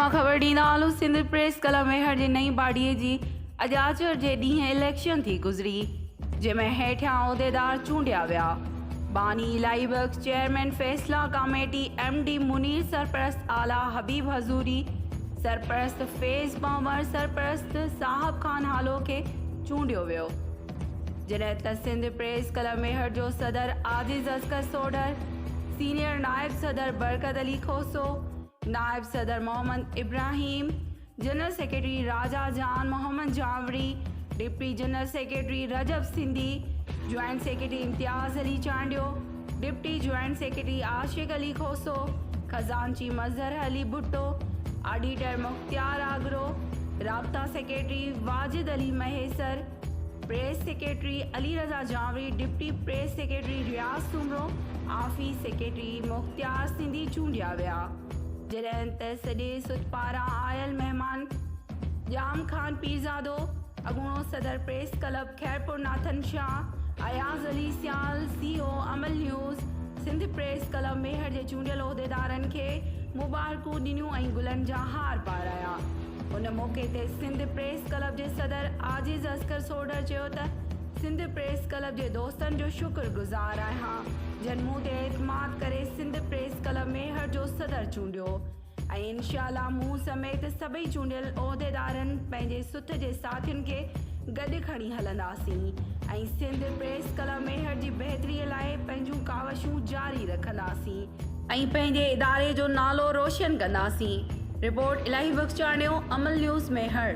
मां ख़बर ॾींदा हलूं। सिंध प्रेस क्लब मेहर जे नई बाड़ीअ जी अॼाचर जे ॾींहुं इलेक्शन थी गुज़री, जंहिंमें हेठियां उहिदेदार चूंडिया विया। बानी इलाही बख्श चेयरमैन फ़ैसला कमेटी, MD मुनीर, सरपरस्त आला हबीब हज़ूरी, सरपरस्त फैज़ पंवर, सरपरस्त साहब खान हालो खे चूंडियो वियो। जॾहिं त सिंध प्रेस क्लब मेहर जो सदर आज़िज़ असगर सोढर, सीनियर नायब सदर बरकत अली खोसो, नायब सदर Mohammad Ibrahim, general secretary Raja Jan Mohammad Jawari, deputy general secretary Rajab Sindhi, joint secretary Imtiaz Ali Chandio, deputy joint secretary Ashiq Ali Khoso, खजानची मजहर अली भुट्टो, ऑडिटर मुख्तियार आगरो, राब्ता secretary Wajid Ali Mahesar, press secretary Ali Raza Jawari, deputy press secretary Riaz Soomro, office secretary Mukhtiar Sindhi चूंडिया विया। जॾहिं त सॼे सुत पारां आयल महिमान जाम खान पीरज़ादो, अॻूणो सदर press club Khairpur Nathan Shah, Ayaz Ali Sial, CO Amal news, Sindh press club Mehar जे चूंडियल उहिदेदारनि खे मुबारकूं ॾिनियूं ऐं गुलनि जा हार पाराया। उन मौक़े ते सिंध प्रेस क्लब जे सदर आज़िज़ असगर सोढर चयो त सिंध प्रेस क्लब जे दोस्तनि जो शुक्रगुज़ार आहियां, जन मूं ते एतमाद करे सिंध प्रेस क्लब मेहर जो सदर चूंडियो ऐं इंशाअल्लाह मूं समेत सभई चूंडियल उहिदेदारनि पंहिंजे सुठ जे साथियुनि खे गॾु खणी हलंदासीं ऐं सिंध प्रेस क्लब मेहर जी बहितरीअ लाइ पंहिंजूं कावशूं जारी रखंदासीं ऐं पंहिंजे इदारे जो नालो रोशन कंदासीं। रिपोर्ट इलाही बख्श चांडियो, अमल न्यूज़ मेहर।